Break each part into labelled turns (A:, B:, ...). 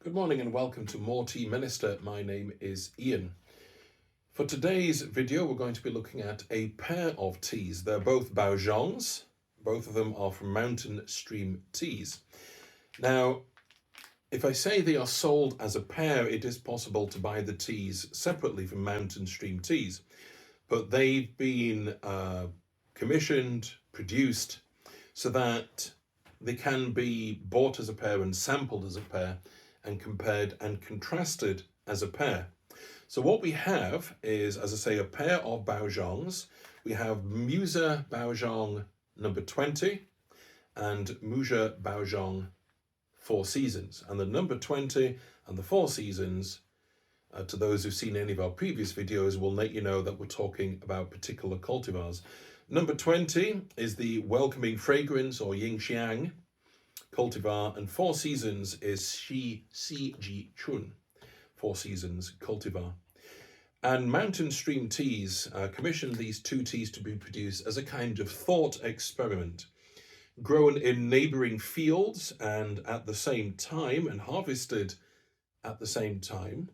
A: Good morning and welcome to More Tea Minister. My name is Ian. For today's video, we're going to be looking at a pair of teas. They're both Baozhongs. Both of them are from Mountain Stream Teas. Now, if I say they are sold as a pair, it is possible to buy the teas separately from Mountain Stream Teas. But they've been commissioned, produced, so that they can be bought as a pair and sampled as a pair and compared and contrasted as a pair. So what we have is, as I say, a pair of Baozhongs. We have Muzha Baozhong number 20 and Muzha Baozhong Four Seasons. And the number 20 and the Four Seasons, to those who've seen any of our previous videos, will let you know that we're talking about particular cultivars. Number 20 is the Welcoming Fragrance or Ying Xiang cultivar, and Four Seasons is Ji Chun, Four Seasons cultivar. And Mountain Stream Teas commissioned these two teas to be produced as a kind of thought experiment, grown in neighbouring fields and at the same time, and harvested at the same time.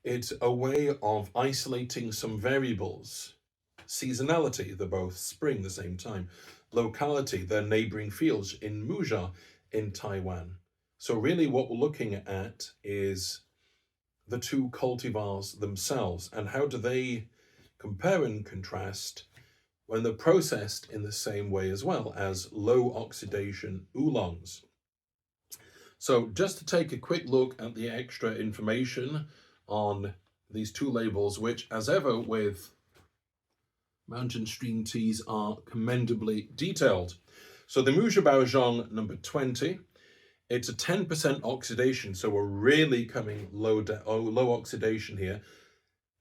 A: It's a way of isolating some variables. Seasonality, they're both spring the same time. Locality, they're neighbouring fields in Muzha in Taiwan. So really what we're looking at is the two cultivars themselves and how do they compare and contrast when they're processed in the same way as well as low oxidation oolongs. So just to take a quick look at the extra information on these two labels, which as ever with Mountain Stream Teas are commendably detailed. So the Muzha Baozhong number 20, it's a 10% oxidation, so we're really coming low oxidation here.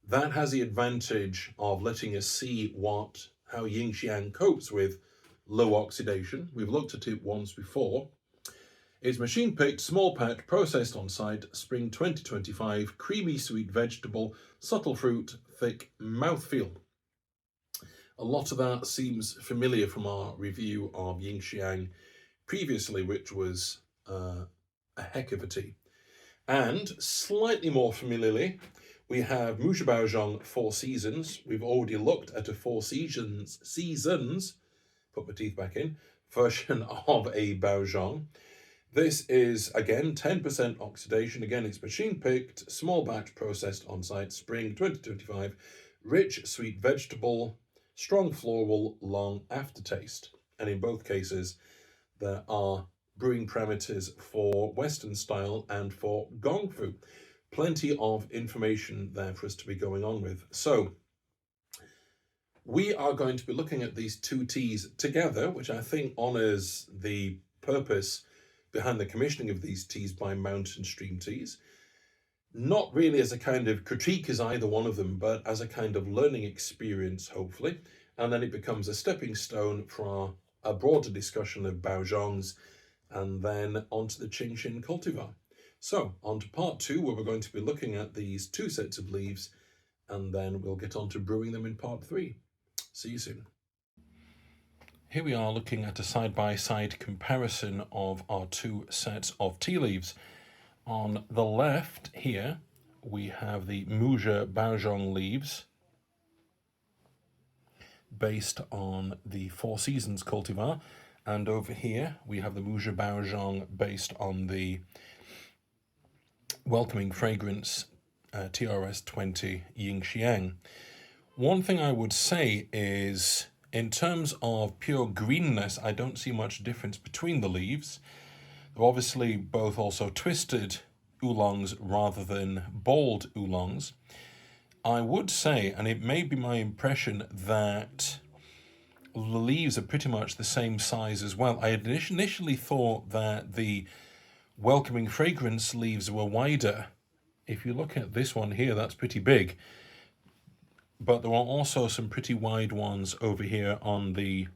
A: That has the advantage of letting us see how Ying Xiang copes with low oxidation. We've looked at it once before. It's machine picked, small patch, processed on site, spring 2025, creamy sweet vegetable, subtle fruit, thick mouthfeel. A lot of that seems familiar from our review of Ying Xiang previously, which was a heck of a tea. And slightly more familiarly, we have Muzha Baozhong Four Seasons. We've already looked at a Four Seasons, put my teeth back in, version of a Baozhong. This is, again, 10% oxidation. Again, it's machine picked, small batch processed on site, spring 2025, rich sweet vegetable, strong floral, long aftertaste. And in both cases, there are brewing parameters for Western style and for Gongfu. Plenty of information there for us to be going on with. So we are going to be looking at these two teas together, which I think honors the purpose behind the commissioning of these teas by Mountain Stream Teas. Not really as a kind of critique as either one of them, but as a kind of learning experience, hopefully. And then it becomes a stepping stone for a broader discussion of Baozhongs and then onto the Qingxin cultivar. So on to part two, where we're going to be looking at these two sets of leaves, and then we'll get on to brewing them in part three. See you soon. Here we are looking at a side-by-side comparison of our two sets of tea leaves. On the left here, we have the Muzha Baozhong leaves based on the Four Seasons cultivar. And over here, we have the Muzha Baozhong based on the Welcoming Fragrance TRS 20 Ying Xiang. One thing I would say is, in terms of pure greenness, I don't see much difference between the leaves. They're obviously both also twisted oolongs rather than bold oolongs. I would say, and it may be my impression, that the leaves are pretty much the same size as well. I had initially thought that the Welcoming Fragrance leaves were wider. If you look at this one here, that's pretty big. But there are also some pretty wide ones over here on the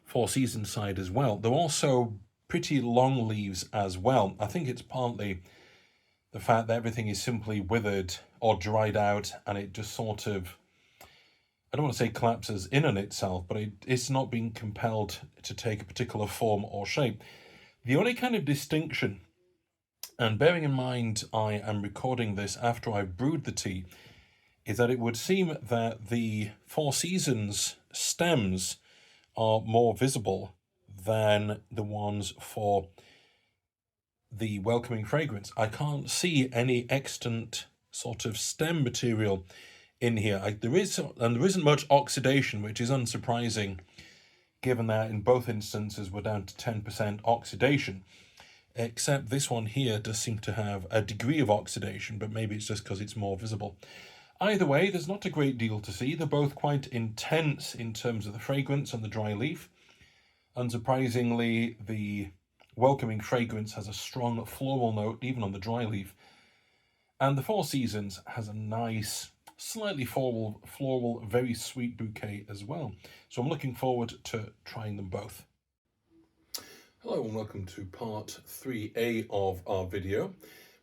A: Four Seasons side as well. There are also pretty long leaves as well. I think it's partly the fact that everything is simply withered or dried out and it just sort of, I don't want to say collapses in on itself, but it's not being compelled to take a particular form or shape. The only kind of distinction And bearing in mind I am recording this after I've brewed the tea, is that it would seem that the Four Seasons stems are more visible than the ones for the Welcoming Fragrance. I can't see any extant sort of stem material in here. There isn't much oxidation, which is unsurprising, given that in both instances we're down to 10% oxidation. Except this one here does seem to have a degree of oxidation, but maybe it's just because it's more visible. Either way, there's not a great deal to see. They're both quite intense in terms of the fragrance and the dry leaf. Unsurprisingly, the Welcoming Fragrance has a strong floral note, even on the dry leaf. And the Four Seasons has a nice, slightly floral, very sweet bouquet as well. So I'm looking forward to trying them both. Hello and welcome to part 3A of our video,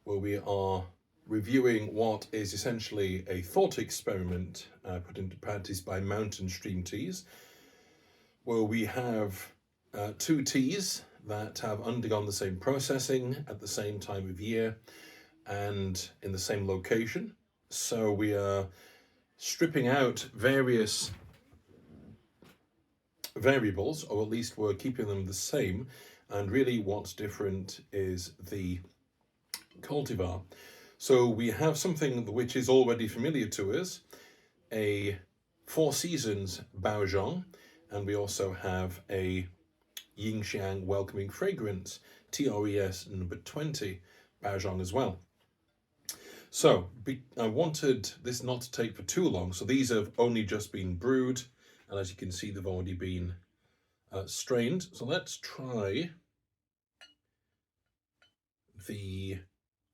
A: where we are reviewing what is essentially a thought experiment put into practice by Mountain Stream Teas, where we have two teas that have undergone the same processing at the same time of year and in the same location. So we are stripping out various variables, or at least we're keeping them the same, and really what's different is the cultivar. So we have something which is already familiar to us, a Four Seasons Baozhong, and we also have a Ying Xiang Welcoming Fragrance TRES number 20 Baozhong as well. So I wanted this not to take for too long, so these have only just been brewed, and as you can see they've already been strained. So let's try the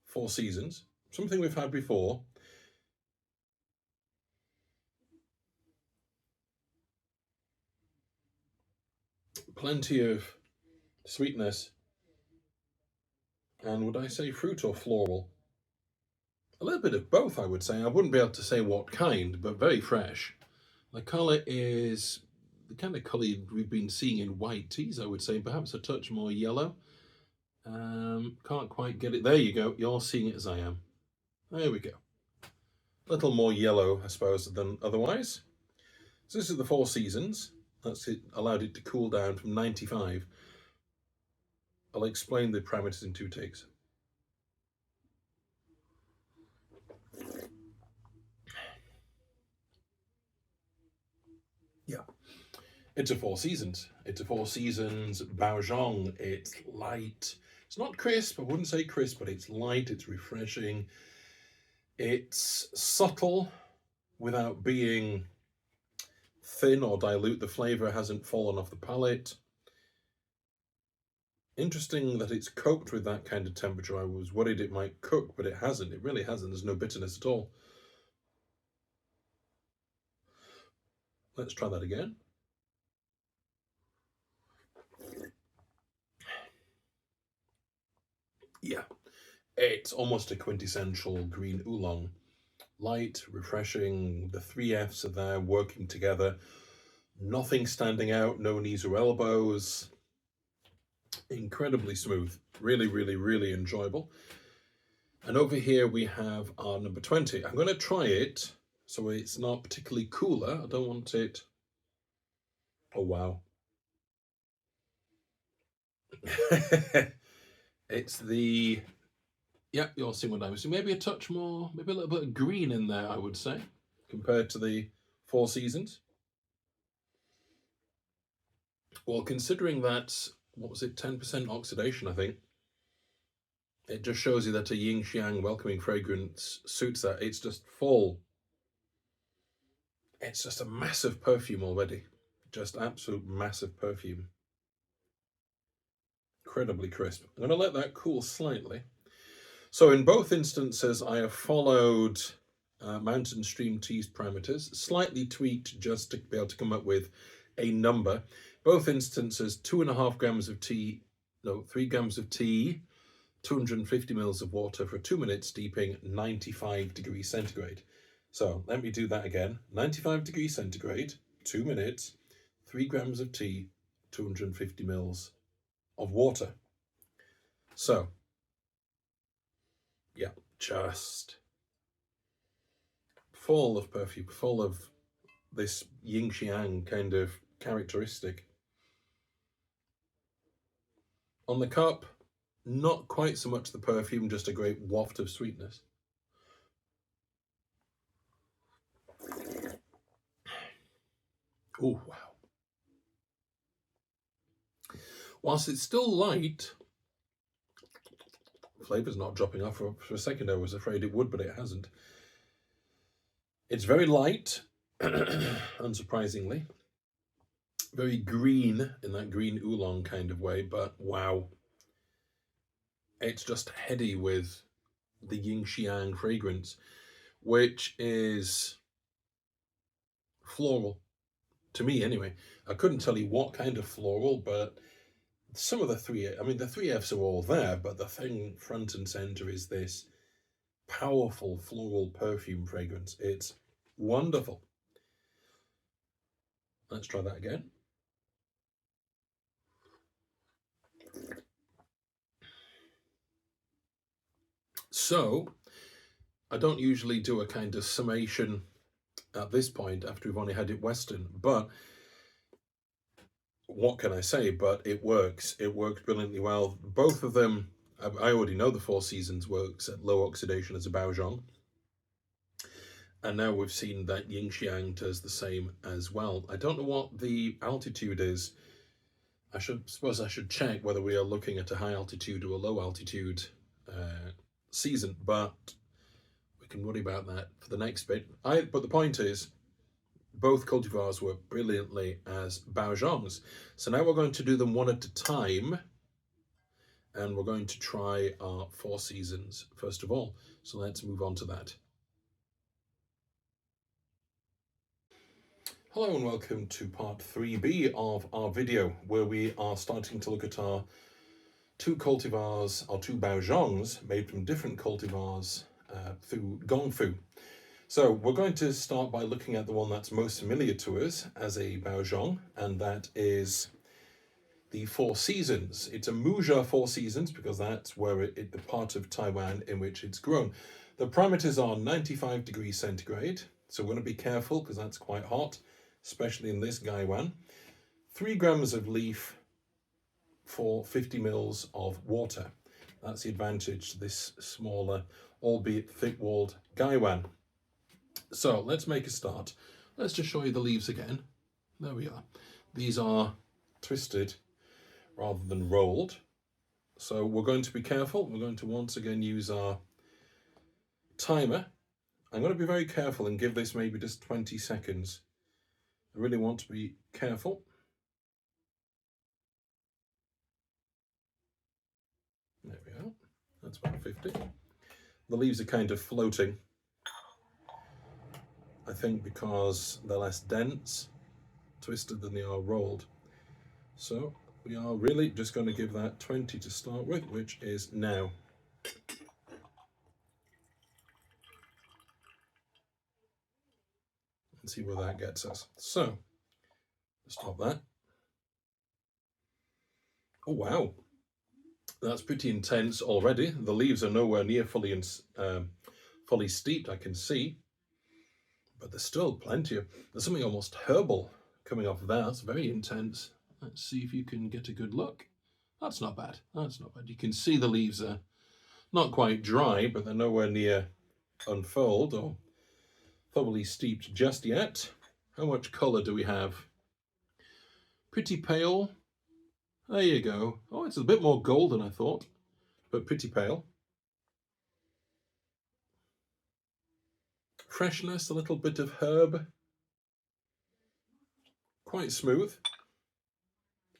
A: Four Seasons, something we've had before. Plenty of sweetness, and would I say fruit or floral? A little bit of both, I would say. I wouldn't be able to say what kind, but very fresh. The colour is the kind of colour we've been seeing in white teas, I would say, perhaps a touch more yellow. Can't quite get it. There you go. You're seeing it as I am. There we go. A little more yellow, I suppose, than otherwise. So this is the Four Seasons. That's it. Allowed it to cool down from 95. I'll explain the parameters in two takes. Yeah, it's a Four Seasons. It's a Four Seasons Baozhong. It's light. It's not crisp. I wouldn't say crisp, but it's light. It's refreshing. It's subtle without being thin or dilute. The flavour hasn't fallen off the palate. Interesting that it's cooked with that kind of temperature. I was worried it might cook, but it hasn't. It really hasn't. There's no bitterness at all. Let's try that again. Yeah, it's almost a quintessential green oolong. Light, refreshing, the three Fs are there working together. Nothing standing out, no knees or elbows. Incredibly smooth. Really, really, really enjoyable. And over here we have our number 20. I'm going to try it so it's not particularly cooler. I don't want it... Oh, wow. It's the... Yep, you'll see what I was saying. Maybe a touch more, maybe a little bit of green in there, I would say, compared to the Four Seasons. Well, considering that's, what was it, 10% oxidation, I think, it just shows you that a Ying Xiang Welcoming Fragrance suits that. It's just full. It's just a massive perfume already. Just absolute massive perfume. Incredibly crisp. I'm going to let that cool slightly. So in both instances, I have followed Mountain Stream Tea's parameters, slightly tweaked just to be able to come up with a number. Both instances, 2.5 grams of tea, no, 3 grams of tea, 250 mils of water for 2 minutes steeping, 95 degrees centigrade. So let me do that again. 95 degrees centigrade, 2 minutes, 3 grams of tea, 250 mils of water. So Yeah, just full of perfume, full of this Ying Xiang kind of characteristic. On the cup, not quite so much the perfume, just a great waft of sweetness. Oh, wow. Whilst it's still light, flavour's not dropping off. For a second I was afraid it would, but it hasn't. It's very light, unsurprisingly. Very green, in that green oolong kind of way, but wow. It's just heady with the Ying Xiang fragrance, which is floral, to me anyway. I couldn't tell you what kind of floral, but some of the the 3Fs are all there, but the thing front and center is this powerful floral perfume fragrance. It's wonderful. Let's try that again. So, I don't usually do a kind of summation at this point after we've only had it Western, but what can I say? But it works. It works brilliantly well. Both of them, I already know the Four Seasons works at low oxidation as a Baozhong. And now we've seen that Ying Xiang does the same as well. I don't know what the altitude is. I suppose I should check whether we are looking at a high altitude or a low altitude season, but we can worry about that for the next bit. But the point is, both cultivars work brilliantly as Baozhongs. So now we're going to do them one at a time, and we're going to try our Four Seasons first of all. So let's move on to that. Hello and welcome to part 3B of our video, where we are starting to look at our two cultivars, our two Baozhongs, made from different cultivars through Gongfu. So we're going to start by looking at the one that's most familiar to us as a Baozhong, and that is the Four Seasons. It's a Muzha Four Seasons because that's where the part of Taiwan in which it's grown. The parameters are 95 degrees centigrade, so we're going to be careful because that's quite hot, especially in this Gaiwan. 3 grams of leaf for 50 mils of water. That's the advantage to this smaller, albeit thick-walled Gaiwan. So let's make a start. Let's just show you the leaves again. There we are. These are twisted rather than rolled. So we're going to be careful. We're going to once again use our timer. I'm going to be very careful and give this maybe just 20 seconds. I really want to be careful. There we are. That's about 50. The leaves are kind of floating, I think because they're less dense, twisted than they are rolled. So we are really just going to give that 20 to start with, which is now. And see where that gets us. So, stop that. Oh wow, that's pretty intense already. The leaves are nowhere near fully steeped, I can see. But there's still plenty of, there's something almost herbal coming off of there. That's very intense. Let's see if you can get a good look. That's not bad. That's not bad. You can see the leaves are not quite dry, but they're nowhere near unfurled or thoroughly steeped just yet. How much colour do we have? Pretty pale. There you go. Oh, it's a bit more gold than I thought, but pretty pale. Freshness, a little bit of herb. Quite smooth.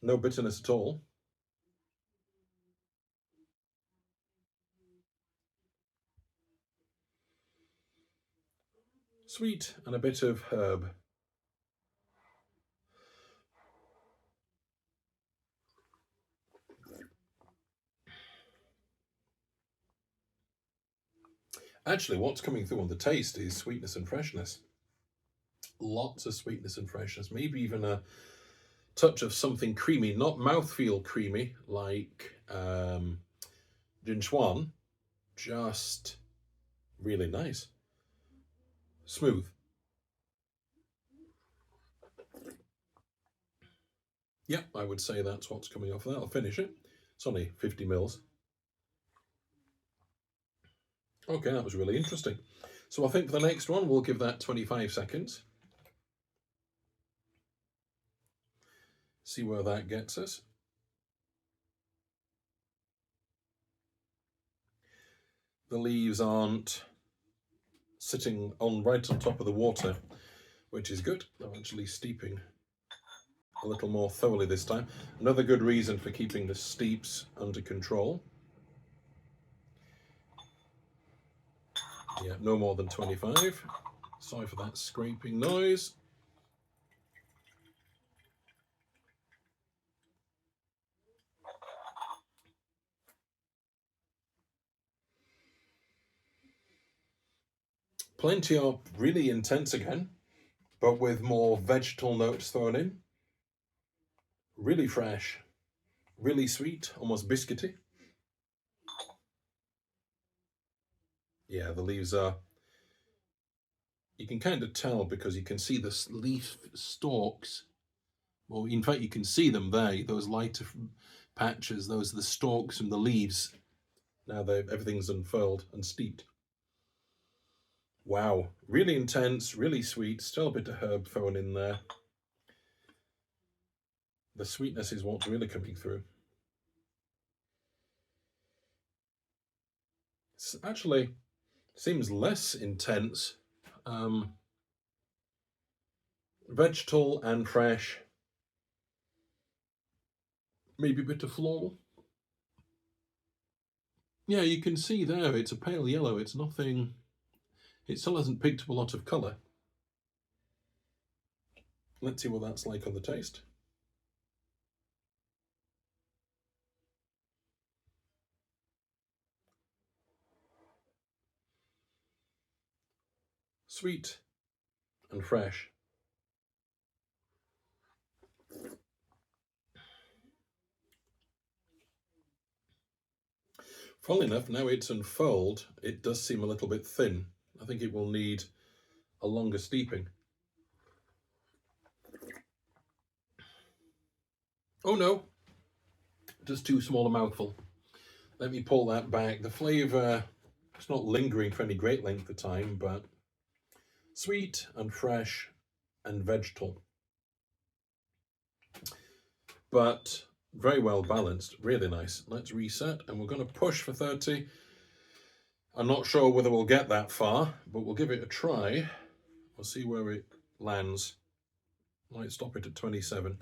A: No bitterness at all. Sweet and a bit of herb. Actually, what's coming through on the taste is sweetness and freshness. Lots of sweetness and freshness, maybe even a touch of something creamy, not mouthfeel creamy like Ji Chun. just really nice. Smooth. Yeah, I would say that's what's coming off there. I'll finish it. It's only 50 mils. Okay, that was really interesting. So I think for the next one, we'll give that 25 seconds. See where that gets us. The leaves aren't sitting on right on top of the water, which is good. They're actually steeping a little more thoroughly this time. Another good reason for keeping the steeps under control. Yeah, no more than 25. Sorry for that scraping noise. Plenty of really intense again, but with more vegetal notes thrown in. Really fresh, really sweet, almost biscuity. Yeah, the leaves are, you can kind of tell because you can see the leaf stalks. Well, in fact, you can see them there, those lighter patches, those are the stalks and the leaves. Now everything's unfurled and steeped. Wow, really intense, really sweet, still a bit of herb thrown in there. The sweetness is what's really coming through. It's actually seems less intense. Vegetal and fresh. Maybe a bit of floral. Yeah, you can see there, it's a pale yellow. It's nothing, it still hasn't picked up a lot of colour. Let's see what that's like on the taste. Sweet and fresh. Funnily enough, now it's unfurled, it does seem a little bit thin. I think it will need a longer steeping. Oh no, just too small a mouthful. Let me pull that back. The flavour, it's not lingering for any great length of time, but sweet and fresh and vegetal. But very well balanced, really nice. Let's reset, and we're going to push for 30. I'm not sure whether we'll get that far, but we'll give it a try. We'll see where it lands. Might stop it at 27.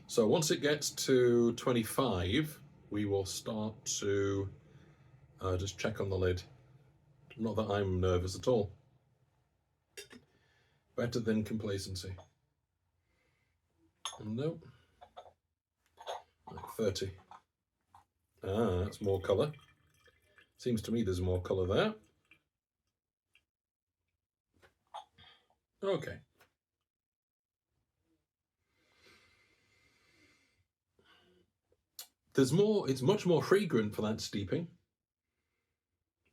A: So once it gets to 25, we will start to just check on the lid. Not that I'm nervous at all. Better than complacency. No. 30. Ah, that's more colour. Seems to me there's more colour there. Okay. There's more, it's much more fragrant for that steeping.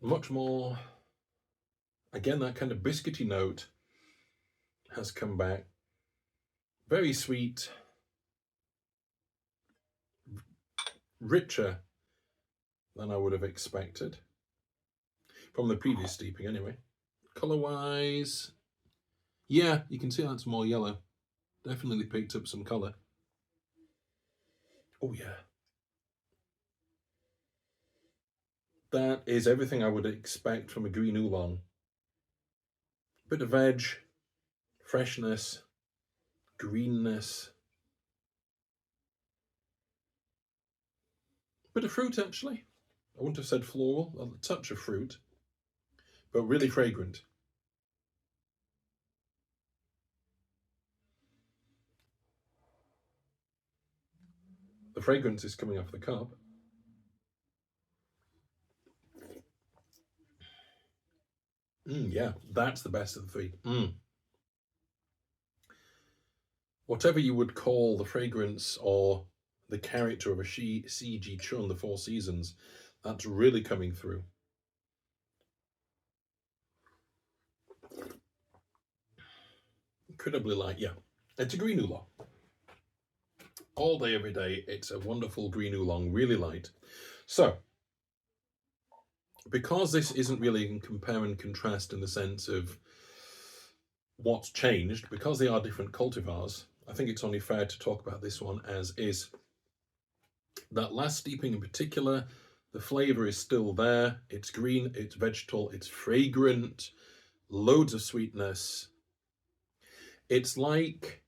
A: Much more, again, that kind of biscuity note has come back. Very sweet, richer than I would have expected. From the previous steeping anyway. Colour-wise, yeah, you can see that's more yellow. Definitely picked up some colour. Oh yeah. That is everything I would expect from a green oolong. Bit of veg, freshness, greenness. Bit of fruit actually. I wouldn't have said floral, a touch of fruit, but really fragrant. The fragrance is coming off the cup. Yeah, that's the best of the three. whatever you would call the fragrance or the character of a Ji Chun, the Four Seasons, that's really coming through. Incredibly light, yeah. It's a green oolong. All day, every day, it's a wonderful green oolong, really light. So, because this isn't really in compare and contrast in the sense of what's changed, because they are different cultivars, I think it's only fair to talk about this one as is. That last steeping in particular, the flavour is still there. It's green, it's vegetal, it's fragrant, loads of sweetness. It's like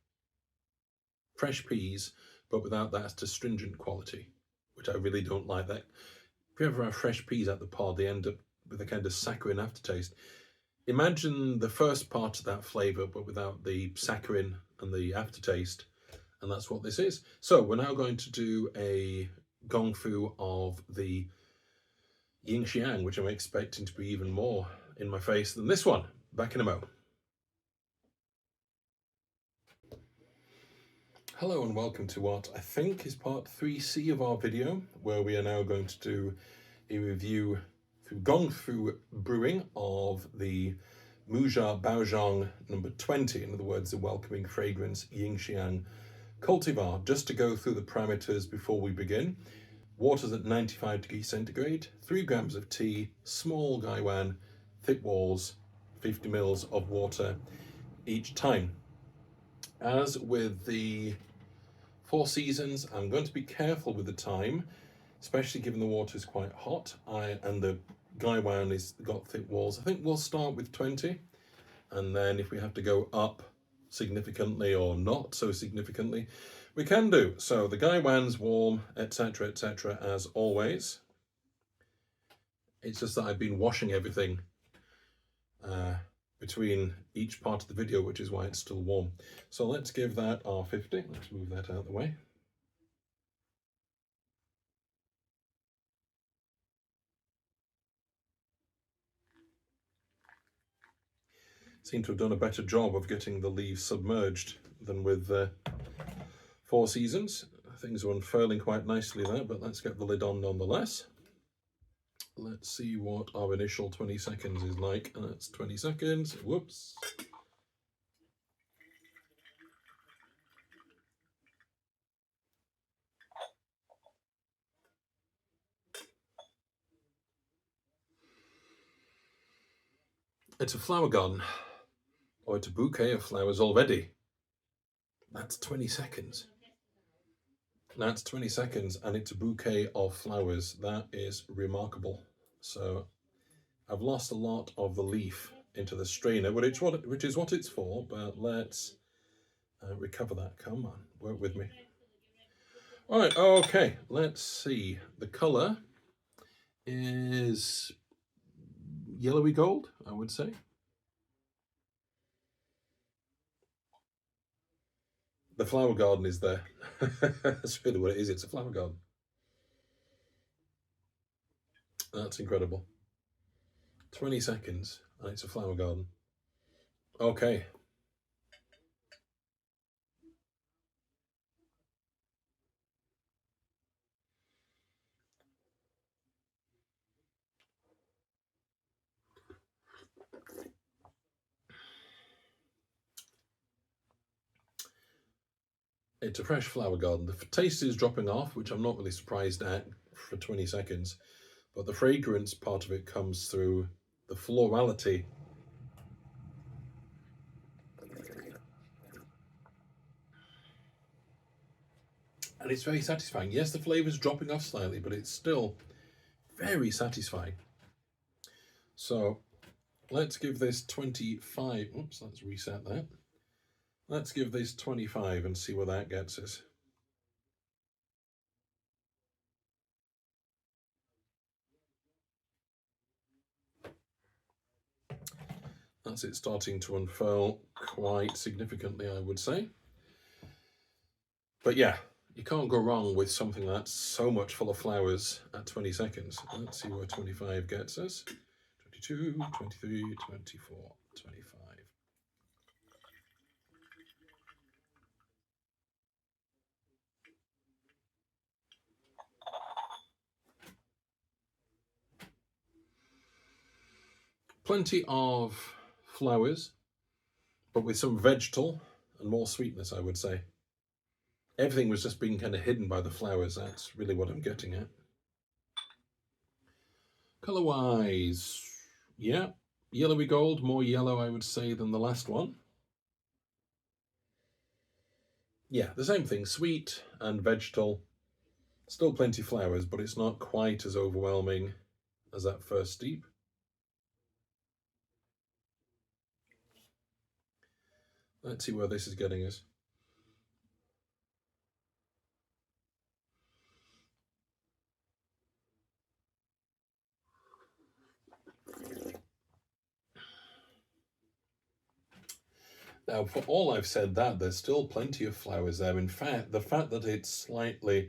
A: fresh peas, but without that astringent quality, which I really don't like. That if you ever have fresh peas at the pod, they end up with a kind of saccharine aftertaste. Imagine the first part of that flavour, but without the saccharine and the aftertaste, and that's what this is. So we're now going to do a Gongfu of the Ying Xiang, which I'm expecting to be even more in my face than this one. Back in a mo. Hello and welcome to what I think is part 3C of our video, where we are now going to do a review through Gongfu Brewing of the Muzha Baozhong number 20, in other words, the welcoming fragrance Ying Xiang cultivar. Just to go through the parameters before we begin. Water's at 95 degrees centigrade, 3 grams of tea, small gaiwan, thick walls, 50 mils of water each time. As with the Four Seasons, I'm going to be careful with the time, especially given the water is quite hot and the gaiwan has got thick walls. I think we'll start with 20, and then if we have to go up significantly or not so significantly, we can do. So the gaiwan's warm, etc., as always. It's just that I've been washing everything between each part of the video, which is why it's still warm. So let's give that our 50. Let's move that out of the way. Seem to have done a better job of getting the leaves submerged than with Four Seasons. Things are unfurling quite nicely there, but let's get the lid on nonetheless. Let's see what our initial 20 seconds is like. That's 20 seconds. Whoops. It's a flower garden, or it's a bouquet of flowers already. That's 20 seconds. That's 20 seconds, and it's a bouquet of flowers. That is remarkable. So I've lost a lot of the leaf into the strainer, which is what it's for, but let's recover that. Come on, work with me. All right, okay, let's see. The colour is yellowy gold, I would say. The flower garden is there. That's really what it is. It's a flower garden. That's incredible. 20 seconds, and it's a flower garden. Okay. It's a fresh flower garden. The taste is dropping off, which I'm not really surprised at for 20 seconds. But the fragrance part of it comes through the florality. And it's very satisfying. Yes, the flavour's dropping off slightly, but it's still very satisfying. So let's give this 25. Oops, let's reset that. Let's give this 25 and see where that gets us. That's it starting to unfurl quite significantly, I would say. But yeah, you can't go wrong with something that's so much full of flowers at 20 seconds. Let's see where 25 gets us. 22, 23, 24, 25. plenty of flowers, but with some vegetal and more sweetness, I would say. Everything was just being kind of hidden by the flowers. That's really what I'm getting at. Colour-wise, yeah, yellowy gold, more yellow, I would say, than the last one. Yeah, the same thing, sweet and vegetal. Still plenty of flowers, but it's not quite as overwhelming as that first steep. Let's see where this is getting us. Now, for all I've said that, there's still plenty of flowers there. In fact, the fact that it's slightly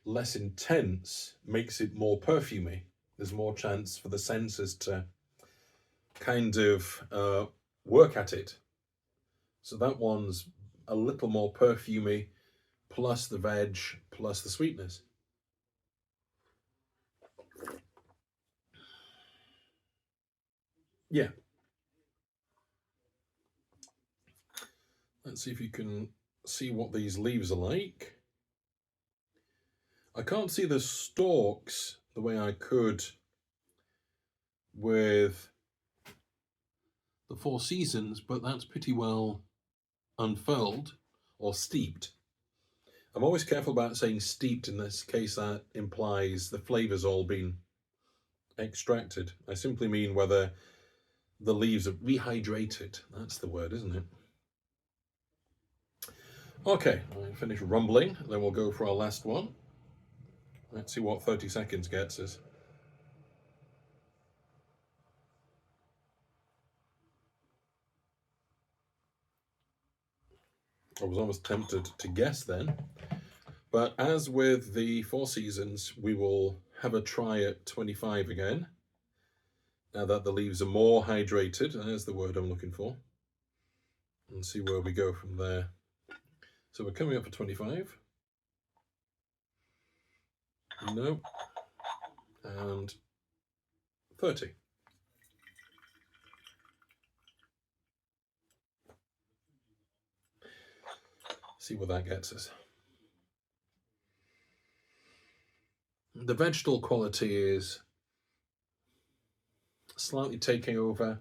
A: less intense makes it more perfumey. There's more chance for the senses to kind of work at it. So that one's a little more perfumey, plus the veg, plus the sweetness. Yeah. Let's see if you can see what these leaves are like. I can't see the stalks the way I could with the Four Seasons, but that's pretty well unfurled or steeped. I'm always careful about saying steeped in this case. That implies the flavour's all been extracted. I simply mean whether the leaves are rehydrated. That's the word, isn't it? Okay, I'll finish rumbling, then we'll go for our last one. Let's see what 30 seconds gets us. I was almost tempted to guess then. But as with the Four Seasons, we will have a try at 25 again. Now that the leaves are more hydrated, there's the word I'm looking for. And see where we go from there. So we're coming up for 25. No. And 30. See where that gets us. The vegetal quality is slightly taking over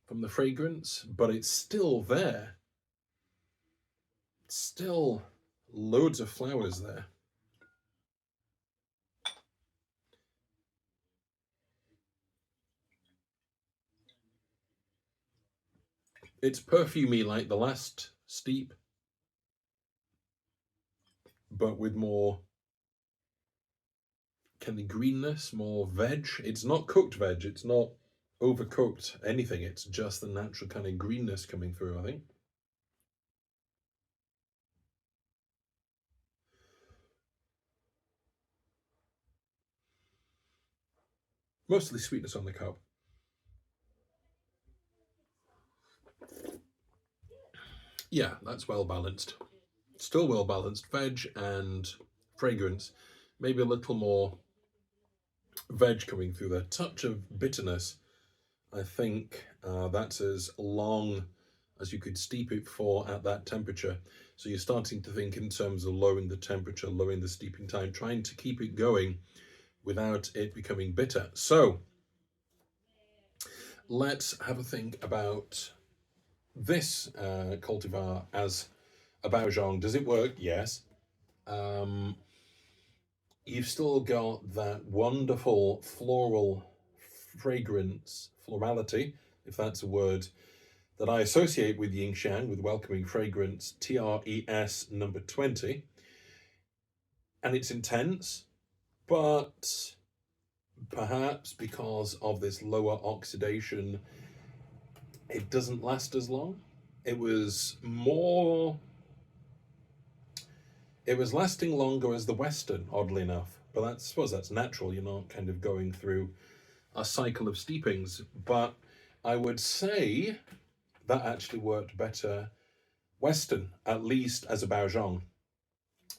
A: from the fragrance, but it's still there. Still loads of flowers there. It's perfumey like the last steep, but with more kind of greenness, more veg. It's not cooked veg, it's not overcooked anything, it's just the natural kind of greenness coming through, I think. Mostly sweetness on the cup. Yeah, that's well balanced. Still well balanced, veg and fragrance. Maybe a little more veg coming through there. Touch of bitterness. I think that's as long as you could steep it for at that temperature. So you're starting to think in terms of lowering the temperature, lowering the steeping time, trying to keep it going without it becoming bitter. So let's have a think about this cultivar as a Baozhong. Does it work? Yes. You've still got that wonderful floral fragrance, florality, if that's a word, that I associate with Ying Xiang, with welcoming fragrance, TRES number 20. And it's intense, but perhaps because of this lower oxidation, it doesn't last as long. It was lasting longer as the Western, oddly enough. But I suppose that's natural. You're not kind of going through a cycle of steepings. But I would say that actually worked better Western, at least as a Baozhong.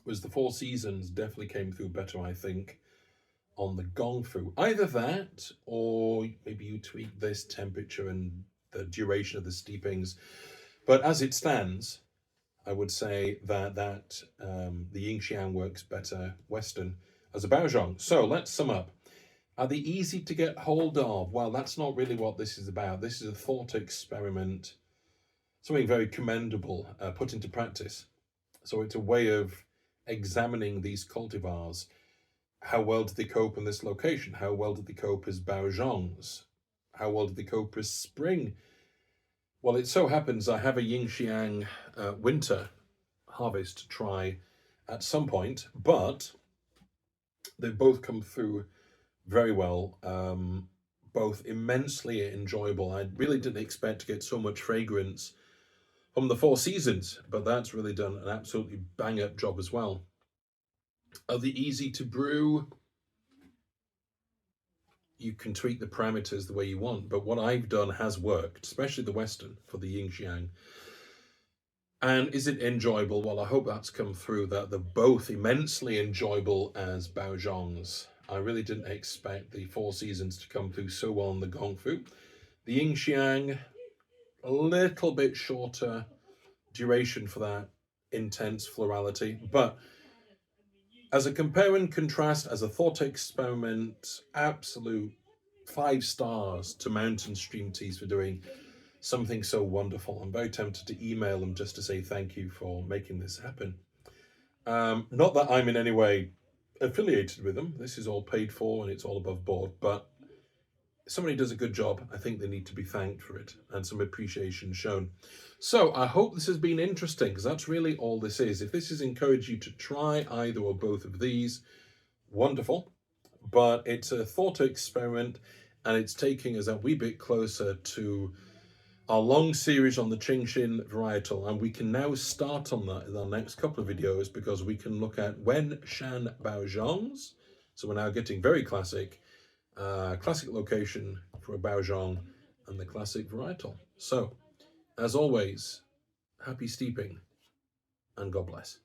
A: Was the Four Seasons definitely came through better, I think, on the Gongfu. Either that, or maybe you tweak this temperature and the duration of the steepings. But as it stands, I would say that the Ying Xiang works better Western as a Baozhong. So let's sum up. Are they easy to get hold of? Well, that's not really what this is about. This is a thought experiment, something very commendable put into practice. So it's a way of examining these cultivars. How well did they cope in this location? How well did they cope as Baozhongs? How well did they cope as spring? Well, it so happens I have a Ying Xiang winter harvest to try at some point, but they've both come through very well, both immensely enjoyable. I really didn't expect to get so much fragrance from the Four Seasons, but that's really done an absolutely bang-up job as well. Are they easy to brew? You can tweak the parameters the way you want, but what I've done has worked, especially the Western for the Ying Xiang. And is it enjoyable? Well, I hope that's come through, that they're both immensely enjoyable as Baozhongs. I really didn't expect the Four Seasons to come through so well on the Gongfu. The Ying Xiang, a little bit shorter duration for that intense florality, but as a compare and contrast, as a thought experiment, absolute 5 stars to Mountain Stream Teas for doing something so wonderful. I'm very tempted to email them just to say thank you for making this happen. Not that I'm in any way affiliated with them. This is all paid for and it's all above board, but if somebody does a good job, I think they need to be thanked for it and some appreciation shown. So I hope this has been interesting, because that's really all this is. If this has encouraged you to try either or both of these, wonderful. But it's a thought experiment, and it's taking us a wee bit closer to our long series on the Qingxin varietal, and we can now start on that in our next couple of videos, because we can look at Wen Shan Baozhongs. So we're now getting very classic, classic location for a Baozhong and the classic varietal. So, as always, happy steeping and God bless.